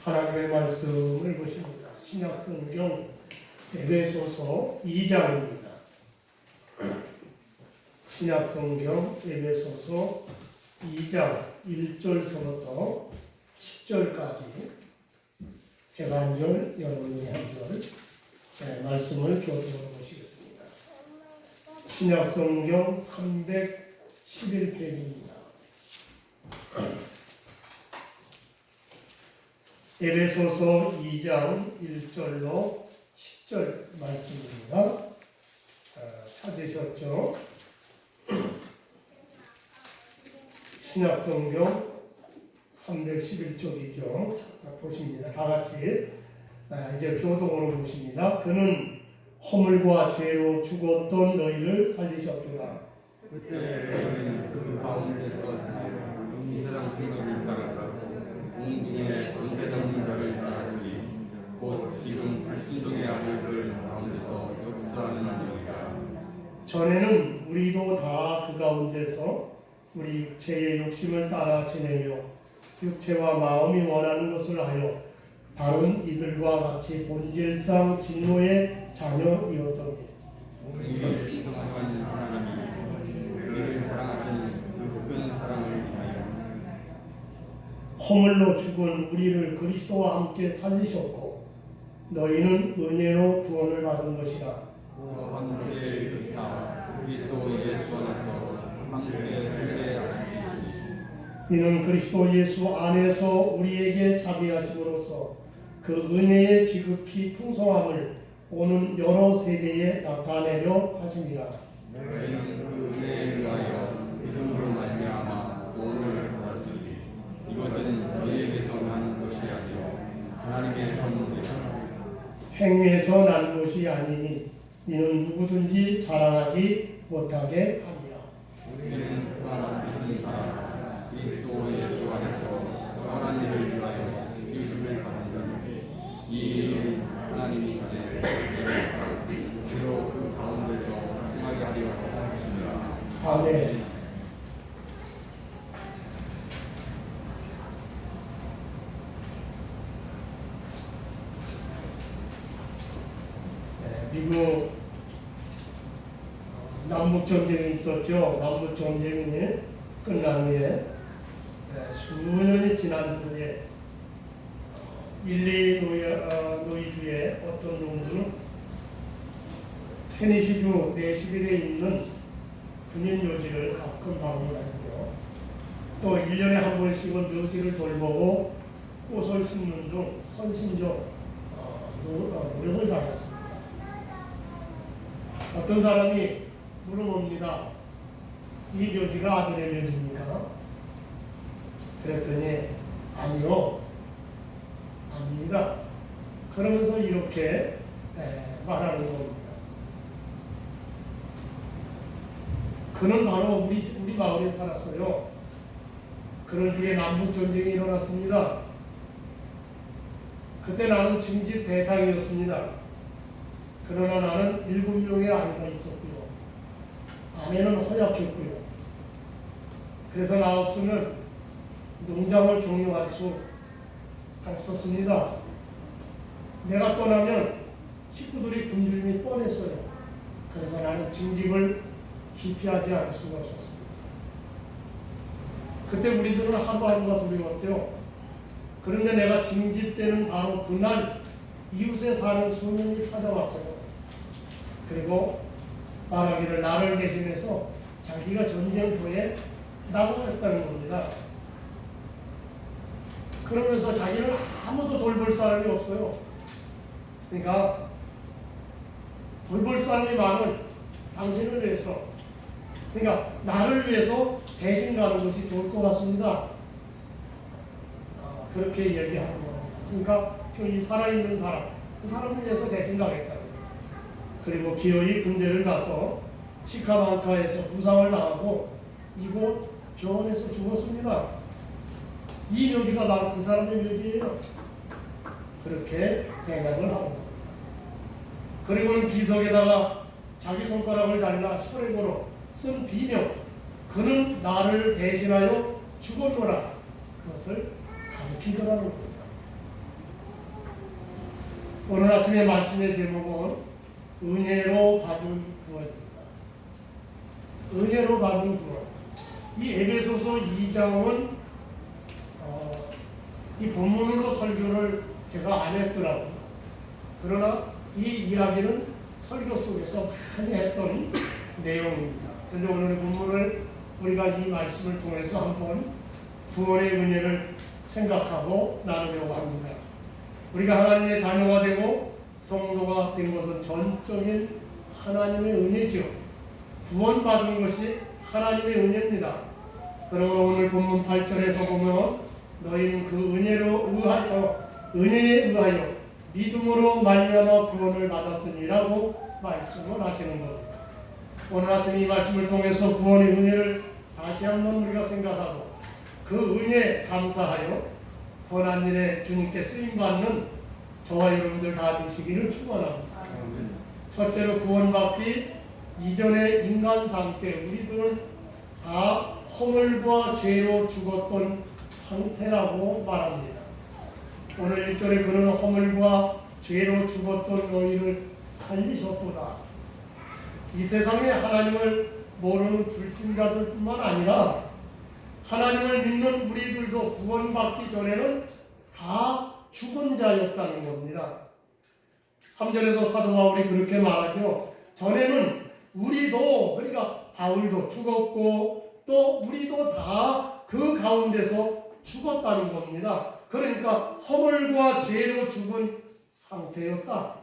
하나님의 말씀을 보십니다. 신약성경 에베소서 2장입니다. 신약성경 에베소서 2장 1절서부터 10절까지 제가 한 절, 여러분이 한 절 말씀을 교독해 보시겠습니다. 신약성경 311페이지입니다. 에베소서 2장 1절로 10절 말씀입니다. 찾으셨죠? 신약성경 311쪽이죠. 보십니다. 다 같이 이제 교독으로 보십니다. 그는 허물과 죄로 죽었던 너희를 살리셨구나. 그때 너희는 그 가운데서 이 세상 생각을 따랐다. 공중의 권세적인 자를 따랐으니 곧 지금 불순종의 아들들 가운데서 역사하는 자들이라. 전에는 우리도 다 그 가운데서 우리 육체의 욕심을 따라 지내며 육체와 마음이 원하는 것을 하여 다른 이들과 같이 본질상 진노의 자녀이었더니 우리를 이성하신 하나님이 우리를 사랑하신 그 큰 사랑을 위하여 허물로 죽은 우리를 그리스도와 함께 살리셨고 너희는 은혜로 구원을 받은 것이라. 그와 함께 일으키사 그리스도 예수 안에서 함께 하늘에 앉히시니 이는 그리스도 예수 안에서 우리에게 자비하심으로써 그 은혜의 지극히 풍성함을 오는 여러 세대에 나타내려 하심이라. 너희는 그 은혜에 의하여 믿음으로 말미암아 구원을 받았으니 이것은 너희에게서 난 것이 아니요 하나님의 선물이라. 행위에서 난 것이 아니니 이는 누구든지 자랑하지 못하게 합니다. 우리는 그가 믿은 사람 그리스도 예수 안에서 선한 일을 위하여 지으심을 받은 자니 이 일은 하나님이 전에 계획하사 주로 그 가운데서 행하게 하려 하심이라. 아멘. 미국 남북 전쟁이 있었죠. 남북 전쟁이 끝난 후에 수년이 지난 후에 일리노이주의 어떤 놈들은 테네시주 내시빌에 있는 군인 묘지를 가끔 방문하고요. 또 1년에 한 번씩은 묘지를 돌보고 꽃을 심는 등 헌신적 노력을 다했습니다. 어떤 사람이 물어봅니다. 이 묘지가 아들의 묘지입니까? 그랬더니 아니요, 아닙니다. 그러면서 이렇게 말하는 겁니다. 그는 바로 우리 마을에 살았어요. 그런 중에 남북 전쟁이 일어났습니다. 그때 나는 징집 대상이었습니다. 그러나 나는 7명의 아이가 있었고요. 아내는 허약했고요. 그래서 나 없으면 농장을 종료할 수 없었습니다. 내가 떠나면 식구들이 굶주림이 뻔했어요. 그래서 나는 징집을 기피하지 않을 수가 없었습니다. 그때 우리들은 하루하루가 두려웠죠. 그런데 내가 징집 때는 바로 그날 이웃에 사는 소년이 찾아왔어요. 그리고 말하기를 나를 대신해서 자기가 전쟁터에 나가겠다는 겁니다. 그러면서 자기는 아무도 돌볼 사람이 없어요. 그러니까 돌볼 사람이 많은 당신을 위해서, 그러니까 나를 위해서 대신 가는 것이 좋을 것 같습니다. 그렇게 얘기하는 겁니다. 그러니까 이 살아있는 사람, 그 사람을 위해서 대신 가겠다. 그리고 기어이 군대를 가서 치카만카에서 부상을 당하고 이곳 병원에서 죽었습니다. 이 묘지가 바로 그 사람의 묘지예요. 그렇게 대답을 하고, 그리고는 비석에다가 자기 손가락을 잘라 혈액으로 쓴 비명, 그는 나를 대신하여 죽었노라, 그것을 가리키더라는 겁니다. 오늘 아침의 말씀의 제목은 은혜로 받은 구원입니다. 은혜로 받은 구원. 이 에베소서 2장은 이 본문으로 설교를 제가 안 했더라고요. 그러나 이 이야기는 설교 속에서 많이 했던 내용입니다. 그런데 오늘 본문을 우리가 이 말씀을 통해서 한번 구원의 은혜를 생각하고 나누려고 합니다. 우리가 하나님의 자녀가 되고 성도가 된 것은 전적인 하나님의 은혜죠. 구원받은 것이 하나님의 은혜입니다. 그러므로 오늘 본문 8절에서 보면 너희는 그 은혜에 의하여 믿음으로 말미암아 구원을 받았으니라고 말씀을 하시는 겁니다. 오늘 아침 이 말씀을 통해서 구원의 은혜를 다시 한번 우리가 생각하고 그 은혜에 감사하여 선한 일에 주님께 쓰임받는 저와 여러분들 다 되시기를 축원합니다. 첫째로 구원받기 이전의 인간 상태, 우리들은 다 허물과 죄로 죽었던 상태라고 말합니다. 오늘 1절에 그는 허물과 죄로 죽었던 너희를 살리셨도다. 이 세상에 하나님을 모르는 불신자들 뿐만 아니라 하나님을 믿는 우리들도 구원받기 전에는 다 죽은 자였다는 겁니다. 3절에서 사도 바울이 그렇게 말하죠. 전에는 우리도, 그러니까 바울도 죽었고 또 우리도 다 그 가운데서 죽었다는 겁니다. 그러니까 허물과 죄로 죽은 상태였다.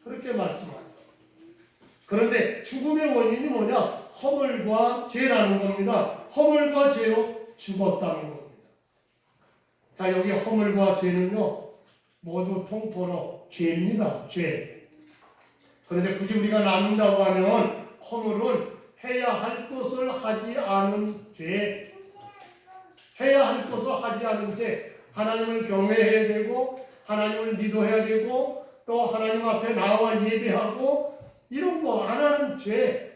그렇게 말씀합니다. 그런데 죽음의 원인이 뭐냐? 허물과 죄라는 겁니다. 허물과 죄로 죽었다는 겁니다. 자, 여기 허물과 죄는요, 모두 통틀어 죄입니다. 죄. 그런데 굳이 우리가 나눈다고 하면 허물은 해야 할 것을 하지 않은 죄, 해야 할 것을 하지 않은 죄, 하나님을 경외해야 되고 하나님을 믿어야 되고 또 하나님 앞에 나와 예배하고 이런 거 안 하는 죄.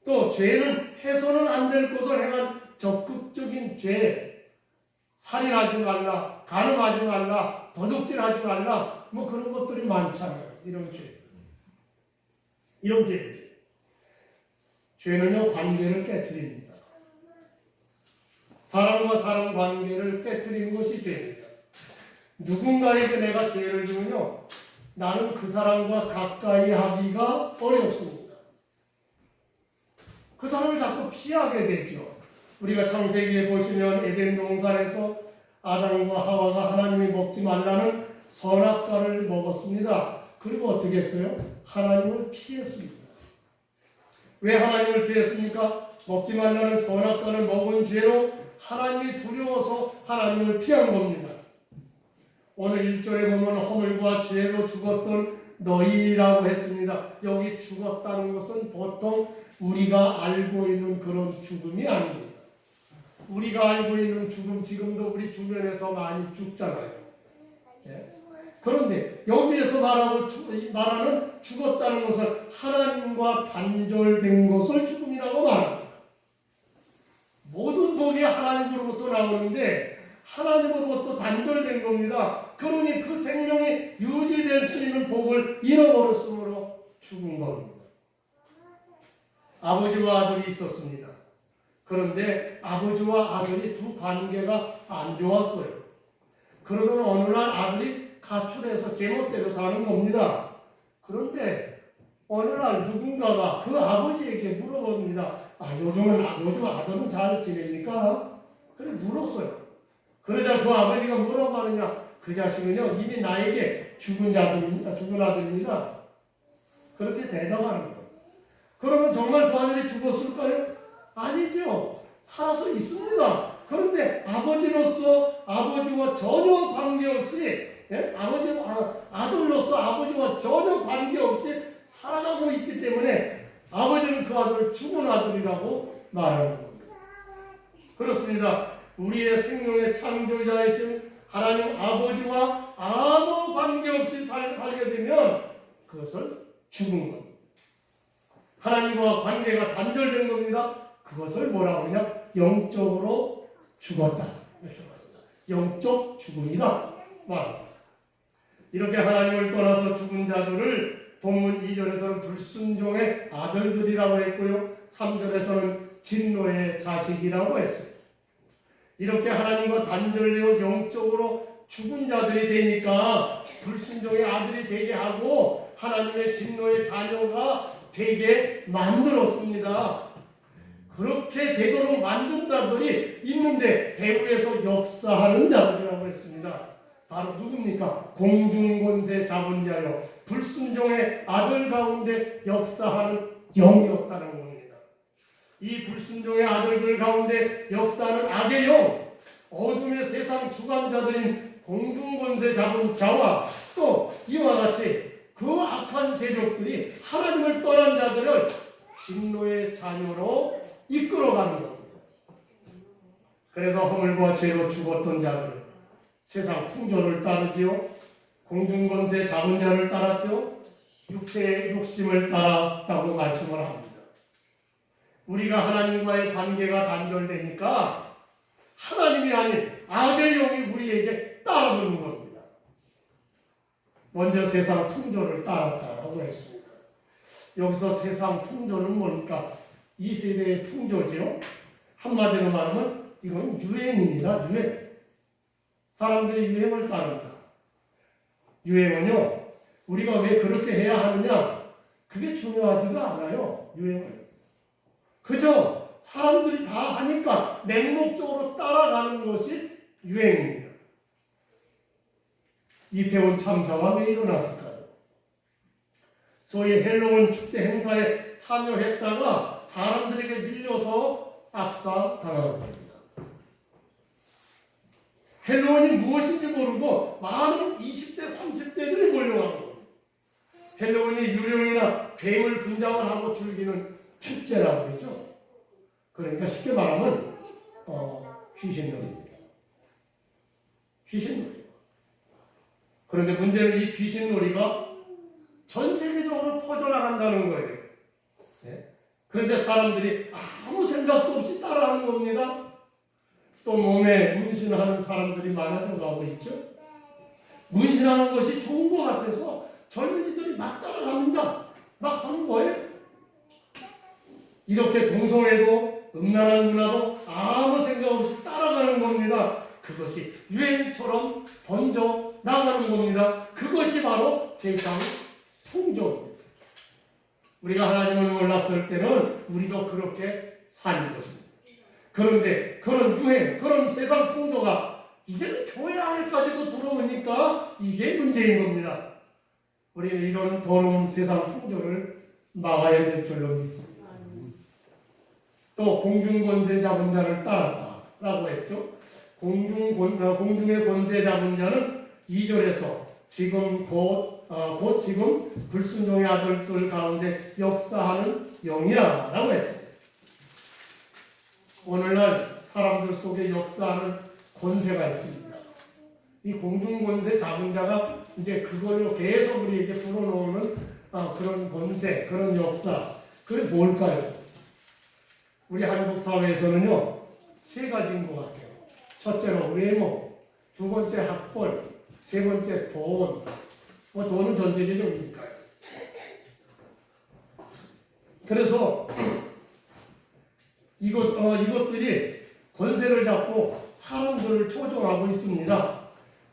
또 죄는 해서는 안 될 것을 행한 적극적인 죄. 살인하지 말라, 간음하지 말라, 도둑질하지 말라, 뭐 그런 것들이 많잖아요. 이런 죄. 이런 죄. 죄는요, 관계를 깨트립니다. 사람과 사람 관계를 깨트리는 것이 죄입니다. 누군가에게 내가 죄를 지으면요, 나는 그 사람과 가까이 하기가 어렵습니다. 그 사람을 자꾸 피하게 되죠. 우리가 창세기에 보시면 에덴 동산에서 아담과 하와가 하나님이 먹지 말라는 선악과를 먹었습니다. 그리고 어떻게 했어요? 하나님을 피했습니다. 왜 하나님을 피했습니까? 먹지 말라는 선악과를 먹은 죄로 하나님이 두려워서 하나님을 피한 겁니다. 오늘 1절에 보면 허물과 죄로 죽었던 너희라고 했습니다. 여기 죽었다는 것은 보통 우리가 알고 있는 그런 죽음이 아닙니다. 우리가 알고 있는 죽음, 지금도 우리 주변에서 많이 죽잖아요. 예? 그런데 여기에서 말하는 죽었다는 것은 하나님과 단절된 것을 죽음이라고 말합니다. 모든 복이 하나님으로부터 나오는데 하나님으로부터 단절된 겁니다. 그러니 그 생명이 유지될 수 있는 복을 잃어버렸으므로 죽은 겁니다. 아버지와 아들이 있었습니다. 그런데 아버지와 아들이 두 관계가 안 좋았어요. 그러던 어느 날 아들이 가출해서 제멋대로 사는 겁니다. 그런데 어느 날 누군가가 그 아버지에게 물어봅니다. 요즘 아들은 잘 지냅니까? 그래 물었어요. 그러자 그 아버지가 뭐라고 하느냐? 그 자식은요 이미 나에게 죽은 아들입니다. 그렇게 대답하는 거예요. 그러면 정말 그 아들이 죽었을까요? 아니죠. 살아서 있습니다. 그런데 아버지로서 아버지와 전혀 관계없이 아들로서 아버지와 전혀 관계없이 살아가고 있기 때문에 아버지는 그 아들을 죽은 아들이라고 말하는 겁니다. 그렇습니다. 우리의 생명의 창조자이신 하나님 아버지와 아무 관계없이 살게 되면 그것을 죽은 겁니다. 하나님과 관계가 단절된 겁니다. 그것을 뭐라고 하냐? 영적으로 죽었다. 영적 죽음이다. 이렇게 하나님을 떠나서 죽은 자들을 본문 2절에서는 불순종의 아들들이라고 했고요. 3절에서는 진노의 자식이라고 했어요. 이렇게 하나님과 단절되어 영적으로 죽은 자들이 되니까 불순종의 아들이 되게 하고 하나님의 진노의 자녀가 되게 만들었습니다. 그렇게 되도록 만든 자들이 있는데 배후에서 역사하는 자들이라고 했습니다. 바로 누굽니까? 공중권세 잡은 자여 불순종의 아들 가운데 역사하는 영이었다는 겁니다. 이 불순종의 아들들 가운데 역사하는 악의 영, 어둠의 세상 주관자들인 공중권세 잡은 자와 또 이와 같이 그 악한 세력들이 하나님을 떠난 자들을 진노의 자녀로 이끌어가는 겁니다. 그래서 허물과 죄로 죽었던 자들은 세상 풍조를 따르지요. 공중권세 잡은 자를 따랐죠. 육체의 욕심을 따랐다고 말씀을 합니다. 우리가 하나님과의 관계가 단절되니까 하나님이 아닌 악의 영이 우리에게 따라붙는 겁니다. 먼저 세상 풍조를 따랐다고 했습니다. 여기서 세상 풍조는 뭡니까? 이 세대의 풍조죠. 한마디로 말하면 이건 유행입니다. 유행. 사람들이 유행을 따른다. 유행은요, 우리가 왜 그렇게 해야 하느냐? 그게 중요하지가 않아요. 유행을. 그저 사람들이 다 하니까 맹목적으로 따라가는 것이 유행입니다. 이태원 참사가 왜 일어났을까요? 소위 헬로윈 축제 행사에 참여했다가 사람들에게 밀려서 압사당한 겁니다. 헬로윈이 무엇인지 모르고 많은 20대, 30대들이 몰려간 겁니다. 헬로윈이 유령이나 괴물 분장을 하고 즐기는 축제라고 그러죠. 그러니까 쉽게 말하면 귀신놀이입니다. 귀신놀이. 그런데 문제는 이 귀신놀이가 전 세계적으로 퍼져나간다는 거예요. 네? 그런데 사람들이 아무 생각도 없이 따라하는 겁니다. 또 몸에 문신하는 사람들이 많아져가고 있죠. 문신하는 것이 좋은 것 같아서 젊은이들이 막 따라갑니다. 막 하는 거예요. 이렇게 동성애도 음란한 문화도 아무 생각 없이 따라가는 겁니다. 그것이 유행처럼 번져 나가는 겁니다. 그것이 바로 세상 풍조입니다. 우리가 하나님을 몰랐을 때는 우리도 그렇게 사는 것입니다. 그런데 그런 유행, 그런 세상 풍조가 이제는 교회 안에까지도 들어오니까 이게 문제인 겁니다. 우리는 이런 더러운 세상 풍조를 막아야 될 줄로 믿습니다. 또 공중권세 잡은 자를 따랐다라고 했죠. 공중의 권세 잡은 자는 2절에서 지금 곧 지금 불순종의 아들들 가운데 역사하는 영이라고 했습니다. 오늘날 사람들 속에 역사하는 권세가 있습니다. 이 공중권세 잡은 자가 이제 그걸로 계속 우리에게 불어넣는 그런 권세, 그런 역사, 그게 뭘까요? 우리 한국 사회에서는요, 세 가지인 것 같아요. 첫째로 외모, 두 번째 학벌, 세 번째 돈. 돈은 전 세계적이니까요. 그래서 이것들이 권세를 잡고 사람들을 조종하고 있습니다.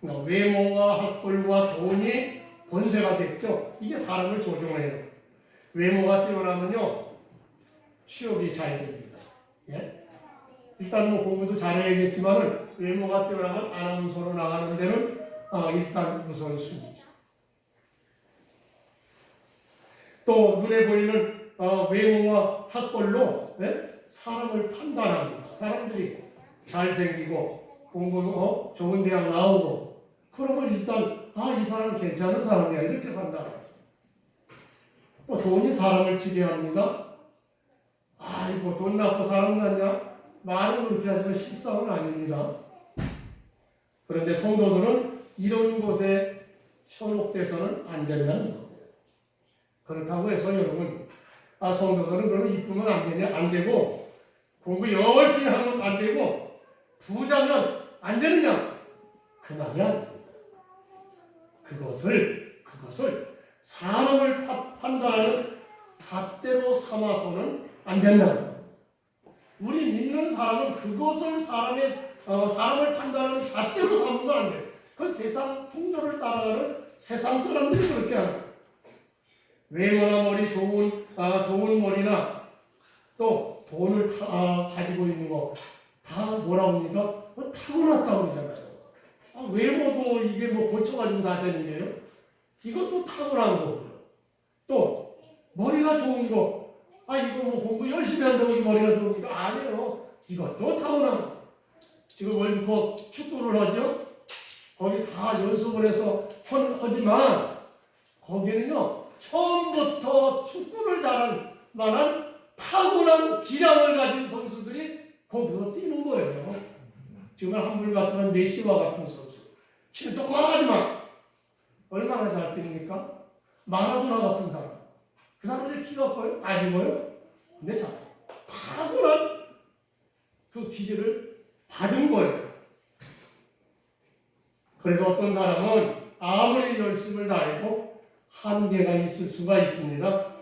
그러니까 외모와 학벌과 돈이 권세가 됐죠. 이게 사람을 조종해요. 외모가 뛰어나면요, 취업이 잘 됩니다. 예? 일단 공부도 잘해야겠지만 외모가 뛰어나면 아나운서로 나가는 데는 일단 우선순위죠. 또 눈에 보이는 외모와 학벌로 사람을 판단합니다. 사람들이 잘생기고 공부 좋은 대학 나오고 그러면 일단 이 사람 괜찮은 사람이야 이렇게 판단해요. 또 돈이 사람을 지배합니다. 이거 돈 낳고 사람 낳냐? 말은 그렇게 하지만 실상은 아닙니다. 그런데 성도들은 이런 것에 현혹돼서는 안 된다는 겁니다. 그렇다고 해서 여러분, 성도들은 그러면 이쁘면 안 되냐? 안 되고, 공부 열심히 하면 안 되고, 부자면 안 되느냐? 그 말이 아닙니다. 그것을 사람을 판단하는 잣대로 삼아서는 안 된다. 우리 믿는 사람은 그것을 사람을 판단하는 잣대로 삼으면 안 돼. 그 세상 풍조를 따라가는 세상 사람들이 그렇게 하는. 외모나 머리 좋은 머리나 또 돈을 가지고 있는 거 다 뭐라 합니까? 타고났다고 그러잖아요. 외모도 이게 뭐 고쳐가지고 다 되는 게요. 이것도 타고난 거고요. 또 머리가 좋은 거, 이거 뭐 공부 열심히 한다고 머리가 좋으니까 아니에요. 이것도 타고난 거. 지금 월드컵 축구를 하죠. 거기 다 연습을 해서 하지만 거기는요 처음부터 축구를 잘할 만한 타고난 기량을 가진 선수들이 거기서 뛰는 거예요. 지금 한물 같은 메시와 같은 선수, 키는 조그마하지만 얼마나 잘 뛰니까 마라도나 같은 사람, 그 사람들이 키가 커요? 아니 뭐요? 근데 자 타고난 그 기질을 받은 거예요. 그래서 어떤 사람은 아무리 열심을 다해도 한계가 있을 수가 있습니다.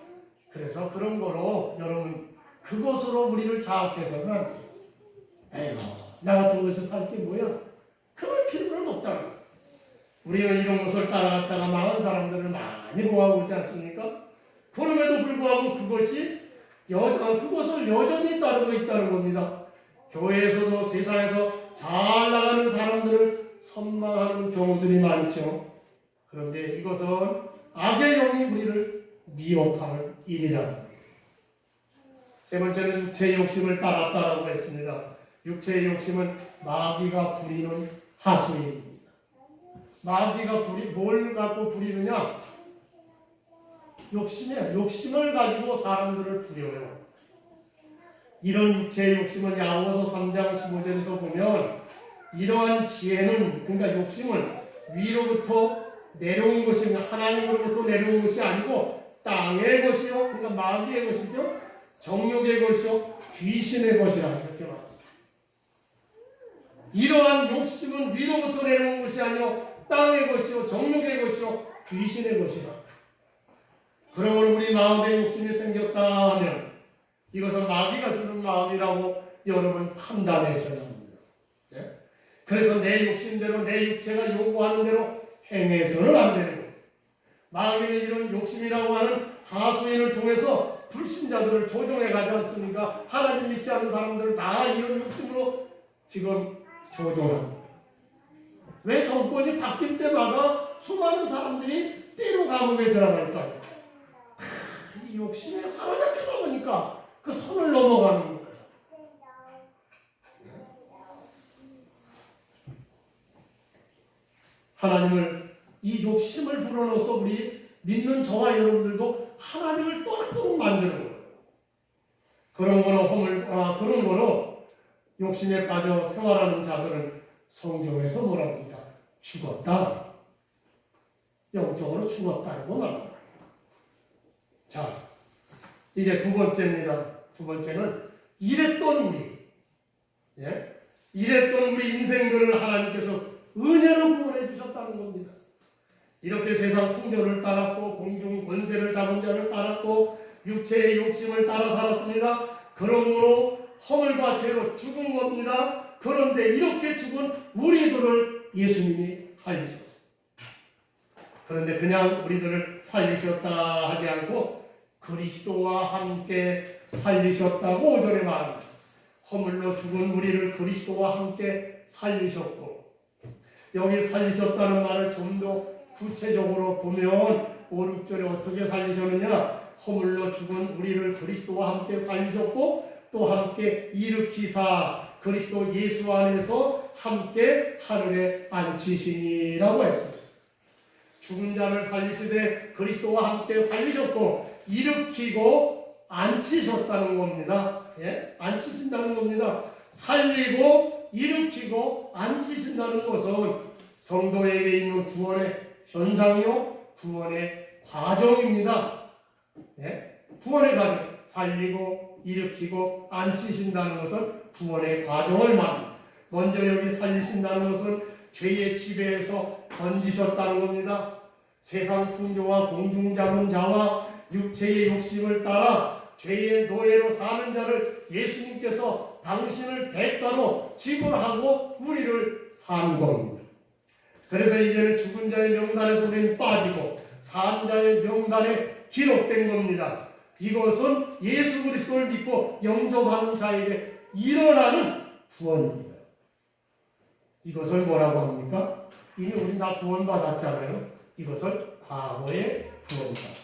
그래서 그런 거로 여러분 그것으로 우리를 자학해서는 에휴 나 같은 것이 살 게 뭐야? 그럴 필요는 없다. 우리는 이런 것을 따라갔다가 망한 사람들을 많이 보아오고 있지 않습니까? 그럼에도 불구하고 그것을 여전히 따르고 있다는 겁니다. 교회에서도 세상에서 잘 나가는 사람들을 선망하는 경우들이 많죠. 그런데 이것은 악의 영이 우리를 미혹하는 일이라. 세 번째는 육체의 욕심을 따랐다라고 했습니다. 육체의 욕심은 마귀가 부리는 하수입니다. 마귀가 뭘 갖고 부리느냐? 욕심을 가지고 사람들을 부려요. 이런 육체의 욕심을 야고보서 3장 15절에서 보면 이러한 지혜는, 그러니까 욕심은 위로부터 내려온 것이 하나님으로부터 내려온 것이 아니고 땅의 것이요, 그러니까 마귀의 것이죠, 정욕의 것이요, 귀신의 것이라 이렇게 말합니다. 이러한 욕심은 위로부터 내려온 것이 아니요 땅의 것이요, 정욕의 것이요, 귀신의 것이라. 그러므로 우리 마음에 욕심이 생겼다 하면 이것은 마귀가 주는 마음이라고 여러분 판단하셔야 합니다. 네? 그래서 내 욕심대로 내 육체가 요구하는 대로 행해서는 안 되는 거예요. 마귀는 이런 욕심이라고 하는 하수인을 통해서 불신자들을 조종해 가지 않습니까? 하나님 믿지 않는 사람들을 다 이런 욕심으로 지금 조종합니다. 왜 정권이 바뀔 때마다 수많은 사람들이 때로 감옥에 들어갈까요? 이 욕심에 사로잡히다 보니까 그 선을 넘어가는 거예요. 하나님을, 이 욕심을 불어넣어서 우리 믿는 저와 여러분들도 하나님을 떠나도록 만드는 거예요. 그런 거로 욕심에 빠져 생활하는 자들은 성경에서 뭐라고 합니까? 죽었다. 영적으로 죽었다고 말합니다. 자, 이제 두 번째입니다. 두 번째는 이랬던 우리 인생들을 하나님께서 은혜로 구원해 주셨다는 겁니다. 이렇게 세상 풍조를 따랐고 공중 권세를 잡은 자를 따랐고 육체의 욕심을 따라 살았습니다. 그러므로 허물과 죄로 죽은 겁니다. 그런데 이렇게 죽은 우리들을 예수님이 살리셨어요. 그런데 그냥 우리들을 살리셨다 하지 않고 그리스도와 함께 살리셨다고 5절에 말합니다. 허물로 죽은 우리를 그리스도와 함께 살리셨고, 여기 살리셨다는 말을 좀 더 구체적으로 보면 5, 6절에 어떻게 살리셨느냐? 허물로 죽은 우리를 그리스도와 함께 살리셨고 또 함께 일으키사 그리스도 예수 안에서 함께 하늘에 앉히시니라고 했습니다. 죽은 자를 살리시되 그리스도와 함께 살리셨고 일으키고 앉히셨다는 겁니다. 예? 앉히신다는 겁니다. 살리고 일으키고 앉히신다는 것은 성도에게 있는 구원의 현상이요, 구원의 과정입니다. 예? 구원의 과정, 살리고 일으키고 앉히신다는 것은 구원의 과정을 말합니다. 먼저 여기 살리신다는 것은 죄의 지배에서 건지셨다는 겁니다. 세상 풍조와 공중자문자와 육체의 욕심을 따라 죄의 노예로 사는 자를 예수님께서 당신을 대가로 지불하고 우리를 산 겁니다. 그래서 이제는 죽은 자의 명단에서 우리는 빠지고 산 자의 명단에 기록된 겁니다. 이것은 예수 그리스도를 믿고 영접하는 자에게 일어나는 구원입니다. 이것을 뭐라고 합니까? 이미 우리 다 구원받았잖아요. 이것을 과거의 구원이다.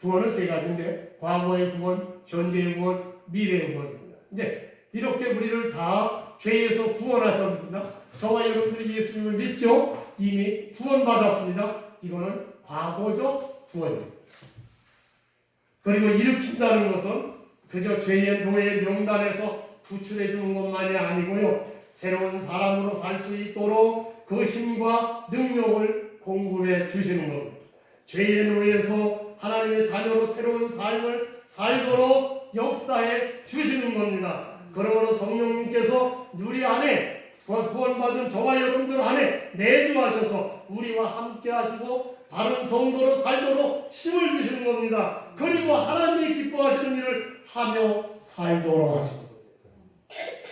구원은 세 가지인데 과거의 구원, 현재의 구원, 미래의 구원입니다. 이제 이렇게 우리를 다 죄에서 구원하셨습니다. 저와 여러분들이 예수님을 믿죠? 이미 구원받았습니다. 이거는 과거적 구원입니다. 그리고 일으킨다는 것은 그저 죄의 노예 명단에서 구출해 주는 것만이 아니고요. 새로운 사람으로 살 수 있도록 그 힘과 능력을 공급해 주시는 겁니다. 죄의 노예에서 하나님의 자녀로 새로운 삶을 살도록 역사해 주시는 겁니다. 그러므로 성령님께서 우리 안에 구원받은 저와 여러분들 안에 내주하셔서 우리와 함께 하시고 바른 성도로 살도록 힘을 주시는 겁니다. 그리고 하나님이 기뻐하시는 일을 하며 살도록 하시는 겁니다.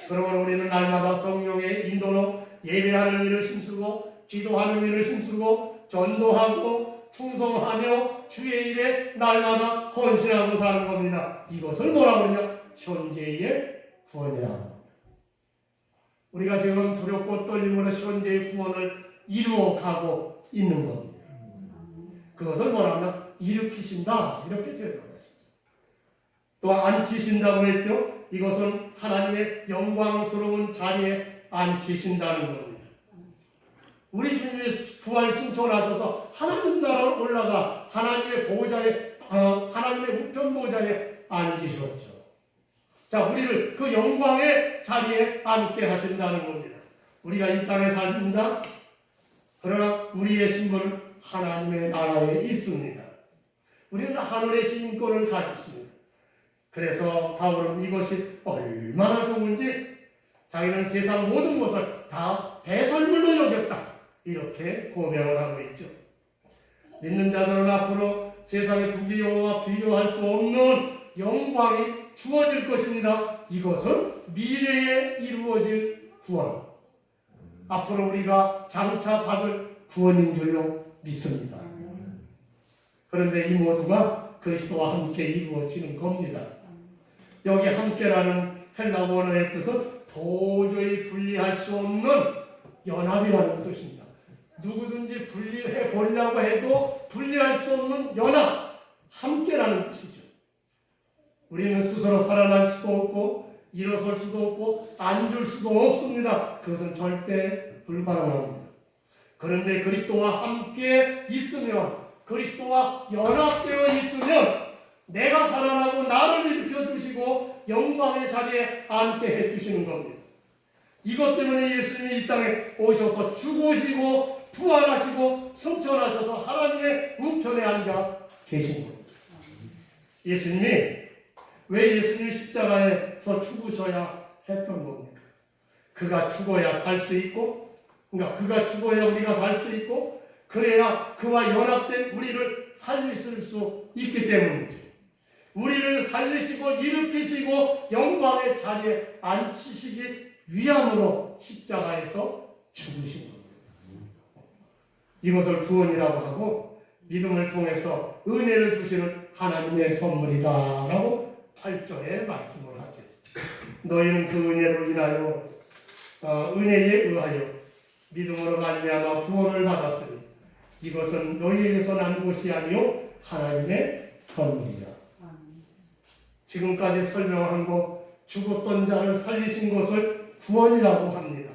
그러므로 우리는 날마다 성령의 인도로 예배하는 일을 힘쓰고 기도하는 일을 힘쓰고 전도하고 충성하며 주의 일에 날마다 헌신하고 사는 겁니다. 이것을 뭐라고 하냐? 현재의 구원이라고 합니다. 우리가 지금 두렵고 떨림으로 현재의 구원을 이루어가고 있는 겁니다. 그것을 뭐라고 하냐? 일으키신다. 이렇게 표현하고 있습니다. 또 앉히신다고 했죠? 이것은 하나님의 영광스러운 자리에 앉히신다는 겁니다. 우리 주님의 부활 승천하셔서 하나님 나라로 올라가 하나님의 보좌에 하나님의 우편 보좌에 앉으셨죠. 자, 우리를 그 영광의 자리에 앉게 하신다는 겁니다. 우리가 이 땅에 삽니다. 그러나 우리의 신분은 하나님의 나라에 있습니다. 우리는 하늘의 시민권을 가졌습니다. 그래서 바울은 이것이 얼마나 좋은지 자기는 세상 모든 것을 다 배설물로 여겼다. 이렇게 고백을 하고 있죠. 믿는 자들은 앞으로 세상의 두기 영광과 비교할 수 없는 영광이 주어질 것입니다. 이것은 미래에 이루어질 구원. 앞으로 우리가 장차 받을 구원인 줄로 믿습니다. 그런데 이 모두가 그리스도와 함께 이루어지는 겁니다. 여기 함께라는 헬라 원어의 뜻은 도저히 분리할 수 없는 연합이라는 뜻입니다. 누구든지 분리해 보려고 해도 분리할 수 없는 연합, 함께라는 뜻이죠. 우리는 스스로 살아날 수도 없고 일어설 수도 없고 앉을 수도 없습니다. 그것은 절대 불가능합니다. 그런데 그리스도와 함께 있으면, 그리스도와 연합되어 있으면 내가 살아나고 나를 일으켜 주시고 영광의 자리에 앉게 해주시는 겁니다. 이것 때문에 예수님이 이 땅에 오셔서 죽으시고 부활하시고 승천하셔서 하나님의 우편에 앉아 계신 겁니다. 예수님이 왜 예수님이 십자가에서 죽으셔야 했던 겁니까? 그가 죽어야 살 수 있고, 그러니까 그가 죽어야 우리가 살 수 있고, 그래야 그와 연합된 우리를 살리실 수 있기 때문이죠. 우리를 살리시고 일으키시고 영광의 자리에 앉히시기 위함으로 십자가에서 죽으신 겁니다. 이것을 구원이라고 하고 믿음을 통해서 은혜를 주시는 하나님의 선물이다라고 8절에 말씀을 하죠. 너희는 그 은혜로 인하여 은혜에 의하여 믿음으로 말미암아 구원을 받았으니 이것은 너희에게서 난 것이 아니요 하나님의 선물이다. 지금까지 설명한 것, 죽었던 자를 살리신 것을 구원이라고 합니다.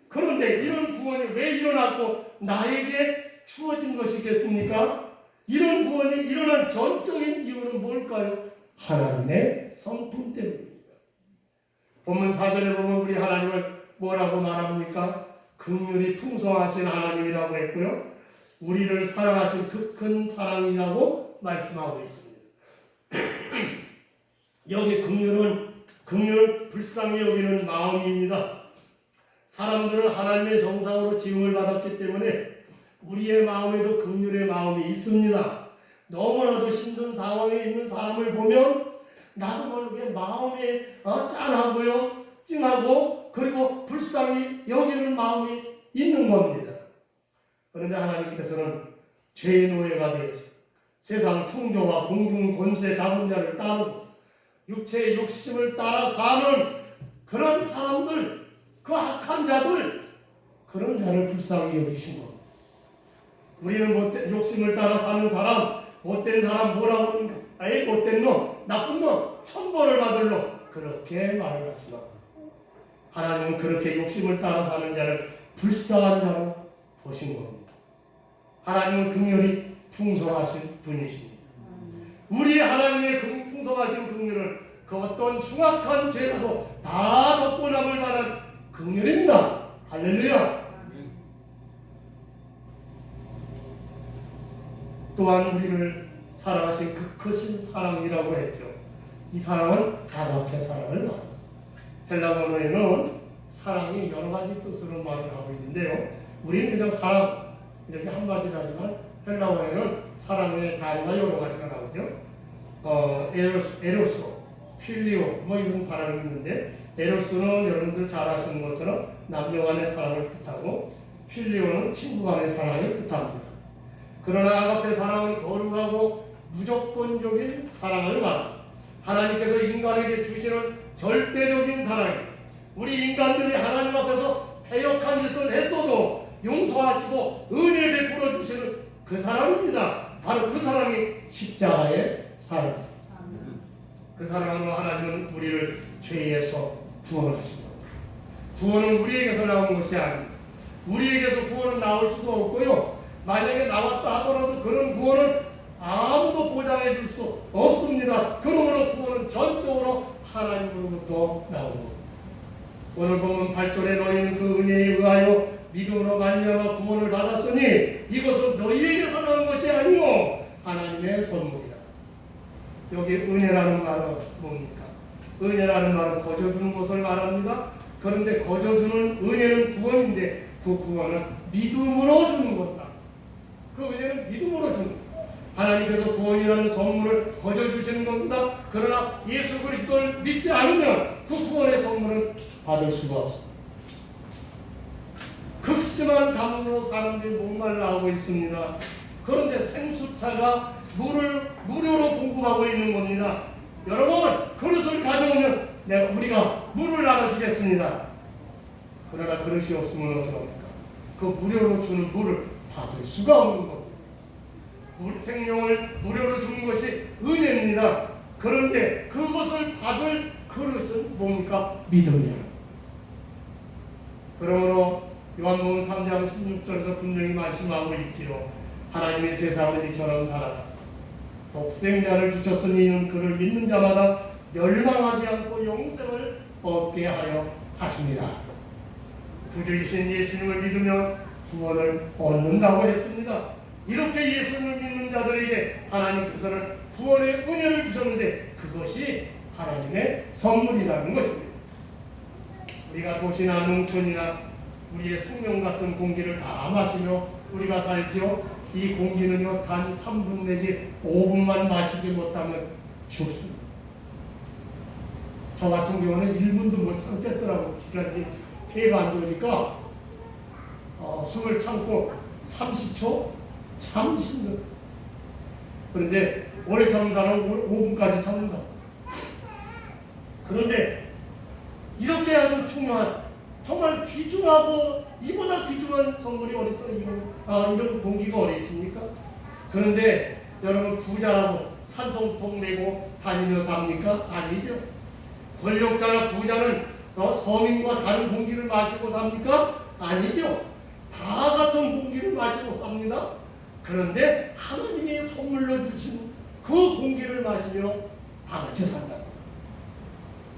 그런데 이런 구원이 왜 일어났고 나에게 주어진 것이겠습니까? 이런 구원이 일어난 전적인 이유는 뭘까요? 하나님의 성품 때문입니다. 본문 4절에 보면 우리 하나님을 뭐라고 말합니까? 긍휼이 풍성하신 하나님이라고 했고요. 우리를 사랑하신 그 큰 사랑이라고 말씀하고 있습니다. 여기 긍휼을 불쌍히 여기는 마음입니다. 사람들은 하나님의 정상으로 지음을 받았기 때문에 우리의 마음에도 긍휼의 마음이 있습니다. 너무나도 힘든 상황에 있는 사람을 보면 나도 모르게 마음이 짠하고요, 찡하고, 그리고 불쌍히 여기는 마음이 있는 겁니다. 그런데 하나님께서는 죄의 노예가 되어서 세상 풍조와 공중 권세 잡은 자를 따르고 육체의 욕심을 따라 사는 그런 사람들, 그 악한 자들, 그런 자를 불쌍히 여기신 겁니다. 우리는 욕심을 따라 사는 사람, 못된 사람 뭐라고 하는가? 아예 못된 놈, 나쁜 놈, 천벌을 받을 놈, 그렇게 말을 하지만 하나님은 그렇게 욕심을 따라 사는 자를 불쌍한 자로 보신 겁니다. 하나님은 긍휼이 풍성하신 분이십니다. 우리 하나님의 풍성하신 긍휼은 그 어떤 흉악한 죄라도 다 덮고 남을 만한 긍휼입니다. 할렐루야. 또한 우리를 사랑하신 그 크신 사랑이라고 했죠. 이 사랑은 아가페 사랑을 말합니다. 헬라 언어에는 사랑이 여러 가지 뜻으로 말을 하고 있는데요. 우리는 그냥 사랑 이렇게 한마디로 하지만 헬라어에는 사랑의 단어가 여러 가지가 나오죠. 에로스, 필리오 뭐 이런 사랑이 있는데, 에로스는 여러분들 잘 아시는 것처럼 남녀 간의 사랑을 뜻하고, 필리오는 친구 간의 사랑을 뜻합니다. 그러나 아가페 사랑은 거룩하고 무조건적인 사랑을 말합니다. 하나님께서 인간에게 주시는 절대적인 사랑, 우리 인간들이 하나님 앞에서 패역한 짓을 했어도 용서하시고 은혜 베풀어 주시는 그 사랑입니다. 바로 그 사랑이 십자가의 사랑입니다. 그 사랑으로 하나님은 우리를 죄에서 구원하십니다. 구원은 우리에게서 나온 것이 아닙니다. 우리에게서 구원은 나올 수도 없고요. 만약에 나왔다 하더라도 그런 구원은 아무도 보장해 줄 수 없습니다. 그러므로 구원은 전적으로 하나님으로부터 나옵니다. 오늘 보면 8절에 너희는 그 은혜에 의하여 믿음으로 말미암아 구원을 받았으니 이것은 너희에게서 나온 것이 아니요 하나님의 선물이다. 여기 은혜라는 말은 뭡니까? 은혜라는 말은 거저주는 것을 말합니다. 그런데 거저주는 은혜는 구원인데 그 구원은 믿음으로 주는 것이다. 그 은혜는 믿음으로 주는 것. 하나님께서 구원이라는 선물을 거저주시는 겁니다. 그러나 예수 그리스도를 믿지 않으면 그 구원의 선물은 받을 수가 없습니다. 극심한 가뭄으로 사람들이 목말라하고 있습니다. 그런데 생수차가 물을 무료로 공급하고 있는 겁니다. 여러분, 그릇을 가져오면 우리가 물을 나눠주겠습니다. 그러나 그릇이 없으면 어떡합니까? 그 무료로 주는 물을 받을 수가 없는 겁니다. 생명을 무료로 주는 것이 은혜입니다. 그런데 그것을 받을 그릇은 뭡니까? 믿음이에요. 그러므로 요한복음 3장 16절에서 분명히 말씀하고 있지요. 하나님의 세상을 이처럼 사랑하사 독생자를 주셨으니 이는 그를 믿는 자마다 멸망하지 않고 영생을 얻게 하려 하십니다. 구주이신 예수님을 믿으면 구원을 얻는다고 했습니다. 이렇게 예수님을 믿는 자들에게 하나님께서는 구원의 은혜를 주셨는데 그것이 하나님의 선물이라는 것입니다. 우리가 도시나 농촌이나 우리의 생명 같은 공기를 다 마시며 우리가 살죠. 이 공기는요, 단 3분 내지 5분만 마시지 못하면 죽습니다. 저 같은 경우는 1분도 못 참겠더라고. 기관지 폐가 안 좋으니까 숨을 참고 30초 참 힘들어. 그런데 오래 참는 사람은 5분까지 참는다. 그런데 이렇게 아주 중요한, 정말 귀중하고 이보다 귀중한 선물이 어디 또 이런 공기가 어디 있습니까? 그런데 여러분, 부자라고 산소통 내고 다니며 삽니까? 아니죠. 권력자나 부자는 서민과 다른 공기를 마시고 삽니까? 아니죠. 다 같은 공기를 마시고 삽니다. 그런데 하나님이 선물로 주신 그 공기를 마시며 다 같이 산다.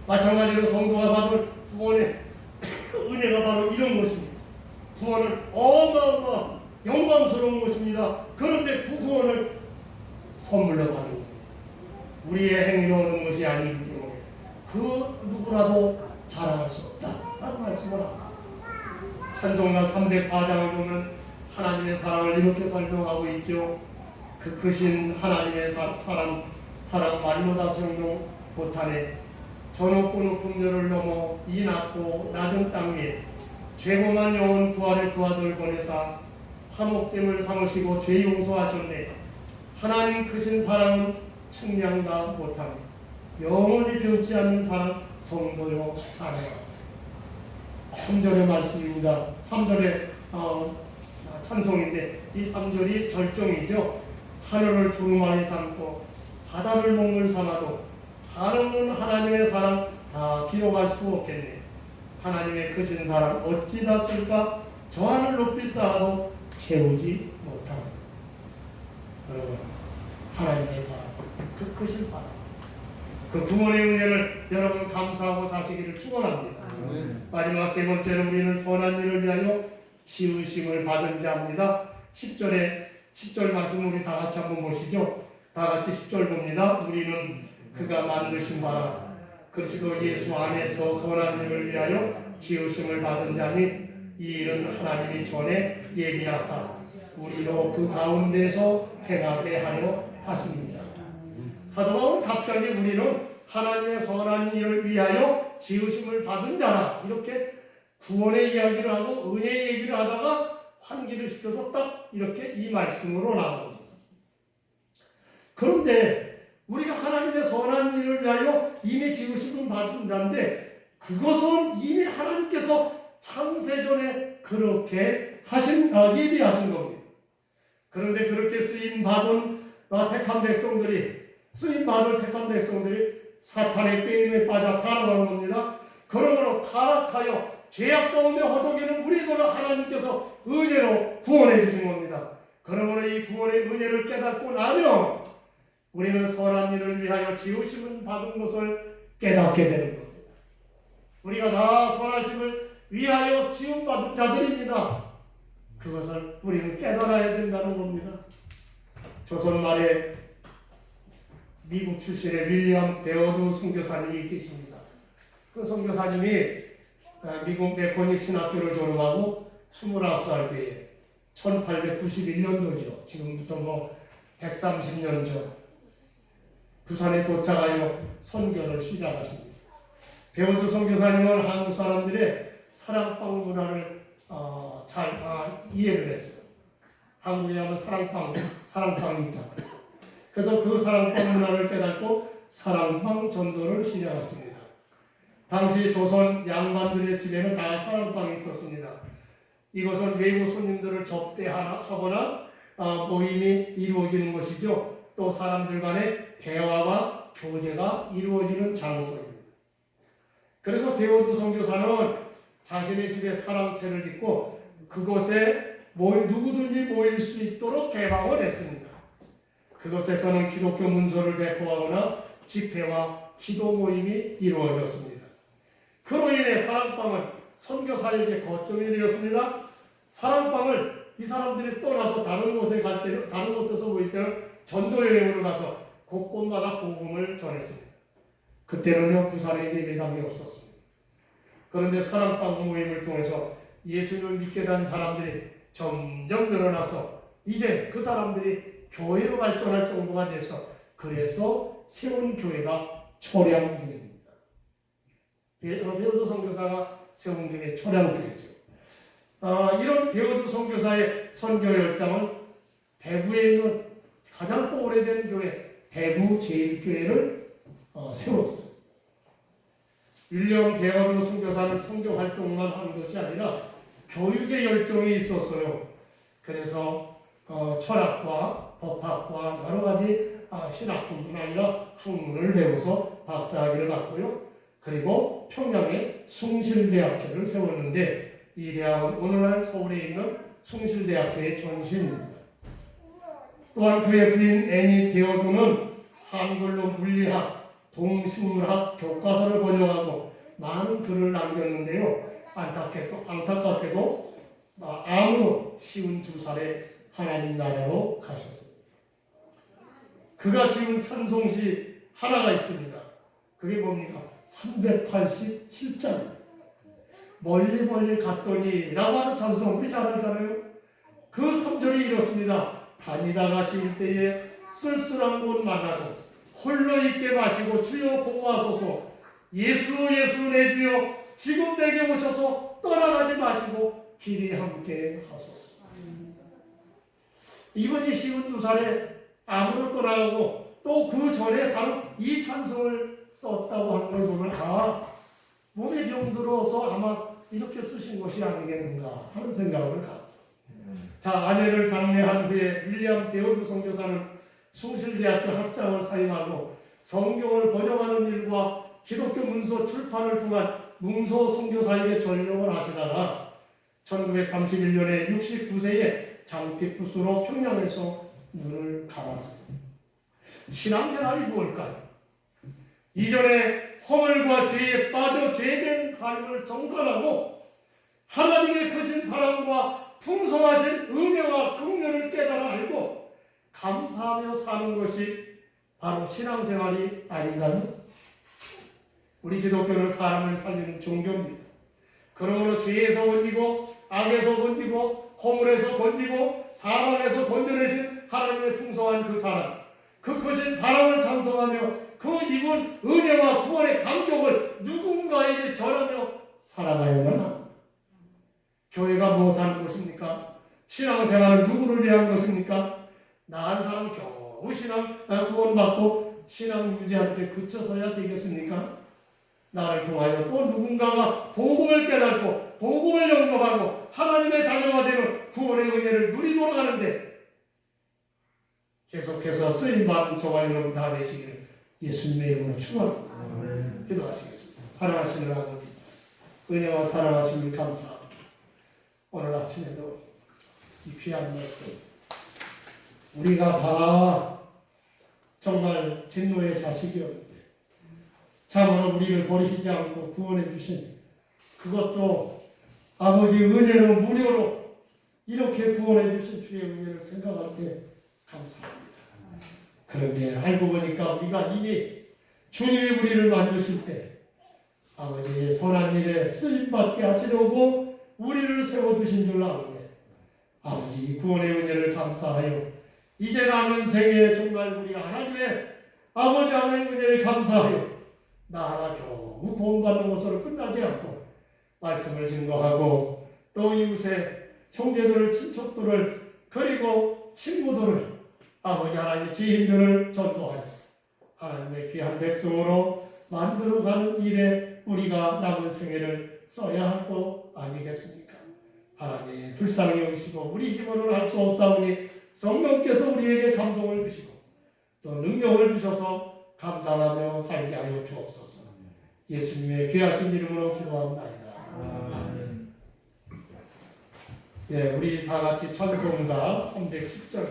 마찬가지로 성도가 받을 구원의 은혜가 바로 이런 것입니다. 구원은 어마어마한 영광스러운 것입니다. 그런데 그 구원을 선물로 받은 겁니다. 우리의 행위로 얻는 것이 아니기 때문에 그 누구라도 자랑할 수 없다라고 말씀을 합니다. 찬송가 304장을 보면 하나님의 사랑을 이렇게 설명하고 있죠. 그 크신 하나님의 사랑 말로 다 설명 못하네. 저 높고 높은 별을 넘어 이 낮고 낮은 땅 위에 죄범한 영혼 구하를 그 아들 보내사 화목제물 삼으시고 죄 용서하셨네. 하나님 크신 사랑은 측량다 못하네. 영원히 변치 않는 사랑 성도요 찬양하세요. 3절의 말씀입니다. 3절의 찬송인데 이 3절이 절정이죠. 하늘을 두루마리 삼고 바다를 먹물 삼아도 한없는 하나님의 사랑 다 기록할 수 없겠네. 하나님의 크신 사랑 어찌 다 쓸까? 저 하늘 높이 쌓아도 채우지 못하네. 여러분, 하나님의 사랑, 그 크신 사랑, 그 구원의 은혜를 여러분 감사하고 사시기를 축원합니다. 마지막 세 번째로 우리는 선한 일을 위하여 지으심을 받은 자입니다. 10절 말씀 우리 다 같이 한번 보시죠. 다 같이 10절 봅니다. 우리는 그가 만드신 바라 그리스도 예수 안에서 선한 일을 위하여 지으심을 받은 자니 이 일은 하나님이 전에 예비하사 우리로 그 가운데서 행하게 하려 하십니다. 사도 바울은 갑자기 우리는 하나님의 선한 일을 위하여 지으심을 받은 자라 이렇게 구원의 이야기를 하고 은혜의 얘기를 하다가 환기를 시켜서 딱 이렇게 이 말씀으로 나옵니다. 그런데 우리가 하나님의 선한 일을 위하여 이미 지으심을 받은 자인데 그것은 이미 하나님께서 창세전에 그렇게 예비하신 겁니다. 그런데 그렇게 쓰임받은 택한 백성들이 사탄의 게임에 빠져 타락한 겁니다. 그러므로 타락하여 죄악 가운데 허덕이는 우리들을 하나님께서 은혜로 구원해 주신 겁니다. 그러므로 이 구원의 은혜를 깨닫고 나면 우리는 선한 일을 위하여 지으심을 받은 것을 깨닫게 되는 겁니다. 우리가 다 선하심을 위하여 지음받은 자들입니다. 그것을 우리는 깨달아야 된다는 겁니다. 조선 말에 미국 출신의 윌리엄 베어두 선교사님이 계십니다. 그 선교사님이 미국 메코닉 신학교를 졸업하고 29살 때에 1891년도죠. 지금부터 130년 전 부산에 도착하여 선교를 시작하십니다. 베어두 선교사님은 한국 사람들의 사랑방 문화를 잘 이해를 했어요. 한국에 하면 사랑방이 있다. 그래서 그 사랑방 문화를 깨닫고 사랑방 전도를 시작했습니다. 당시 조선 양반들의 집에는 다 사랑방이 있었습니다. 이것은 외국 손님들을 접대하거나 모임이 이루어지는 것이죠. 또 사람들 간의 대화와 교제가 이루어지는 장소입니다. 그래서 베어두 선교사는 자신의 집에 사랑채를 짓고 그곳에 누구든지 모일 수 있도록 개방을 했습니다. 그곳에서는 기독교 문서를 배포하거나 집회와 기도 모임이 이루어졌습니다. 그로 인해 사랑방은 선교사에게 거점이 되었습니다. 사랑방을 이 사람들이 떠나서 다른 곳에서 모일 때는 전도 여행으로 가서 곳곳마다 복음을 전했습니다. 그때는요 부산에 예배당이 없었습니다. 그런데 사랑방 모임을 통해서 예수님을 믿게 된 사람들이 점점 늘어나서 이제 그 사람들이 교회로 발전할 정도가 돼서 그래서 세운 교회가 초량교회입니다. 베어두 선교사가 세운 교회 초량교회죠. 이런 베어두 선교사의 선교 열정은 대구에 있는 가장 오래된 교회 대구 제1교회를 세웠어요. 윌리엄 베어두 선교사는 선교 활동만 한 것이 아니라 교육의 열정이 있었어요. 그래서 철학과 법학과 여러 가지 신학뿐만 아니라 학문을 배워서 박사학위를 받고요. 그리고 평양에 숭실대학교를 세웠는데 이 대학은 오늘날 서울에 있는 숭실대학교의 전신입니다. 또한 그의 부인 애니 베어두는 한글로 물리학, 동식물학 교과서를 번역하고 많은 글을 남겼는데요. 안타깝게도 암으로 52살에 하나님 나라로 가셨습니다. 그가 지은 찬송시 하나가 있습니다. 그게 뭡니까? 387장 멀리 갔더니 라고 하는 찬송 우리 잘 알잖아요. 그 3절이 이렇습니다. 다니다 가실 때에 쓸쓸한 곳 만나도 홀로 있게 마시고 주여 보호하소서. 예수 예수 내 주여 지금 내게 오셔서 떠나가지 마시고 길이 함께 하소서. 이번이 52살에 암으로 떠나가고 또 그 전에 바로 이 찬송을 썼다고 하는 걸 보면 몸에 병들어서 아마 이렇게 쓰신 것이 아니겠는가 하는 생각을 갖죠. 자, 아내를 장례한 후에 윌리엄 데오드 선교사는 숭실대학교 학장을 사임하고 성경을 번역하는 일과 기독교 문서 출판을 통한 문서 선교사에게 전력을 하시다가 1931년에 69세에 장티푸스로 평양에서 눈을 감았습니다. 신앙생활이 무엇일까요? 이전에 허물과 죄에 빠져 죄된 삶을 정산하고 하나님의 크신 사랑과 풍성하신 은혜와 긍휼을 깨달아 알고 감사하며 사는 것이 바로 신앙생활이 아닌가요? 우리 기독교는 사람을 살리는 종교입니다. 그러므로 죄에서 건지고 악에서 건지고 허물에서 건지고 사망에서 건져내신 하나님의 풍성한 그 사랑, 그 크신 사랑을 찬송하며 그 입은 은혜와 구원의 감격을 누군가에게 전하며 살아가야만 합니다. 교회가 무엇하는 것입니까? 신앙생활은 누구를 위한 것입니까? 나 한 사람 겨우 신앙 구원받고 신앙 유지할 때 그쳐서야 되겠습니까? 나를 통하여 또 누군가가 복음을 깨닫고 복음을 영접하고 하나님의 자녀가 되는 구원의 은혜를 누리도록 하는데 계속해서 쓰임받은 저와 여러분 다 되시기를 예수님의 이름으로 축원합니다. 기도하시겠습니다. 사랑하시는 아버지, 은혜와 사랑하심을 감사합니다. 오늘 아침에도 이 귀한 말씀, 우리가 다 정말 진노의 자식이었는데 참으로 우리를 버리시지 않고 구원해 주신 그것도 아버지 은혜로 무료로 이렇게 구원해 주신 주의 은혜를 생각할 때 감사합니다. 그런데 알고 보니까 우리가 이미 주님이 우리를 만드실 때 아버지의 선한 일에 쓰임받게 하시려고 우리를 세워두신 줄 아는데 아버지 구원의 은혜를 감사하여 이제 남은 생에 정말 우리가 하나님의 아버지 하나님의 은혜를 감사하여 나 하나 겨우 구원받는 것으로 끝나지 않고 말씀을 증거하고 또 이웃의 형제들을 친척들을 그리고 친구들을 아버지 하나님의 지인들을 전도하여 하나님의 귀한 백성으로 만들어가는 일에 우리가 남은 생애를 써야 할 것 아니겠습니까? 하나님 불쌍히 여기시고 우리 힘으로는 할 수 없사오니 성령께서 우리에게 감동을 주시고 또 능력을 주셔서 감당하며 살게 하여 주옵소서. 예수님의 귀하신 이름으로 기도합니다. 예, 우리 다 같이 찬송가 310절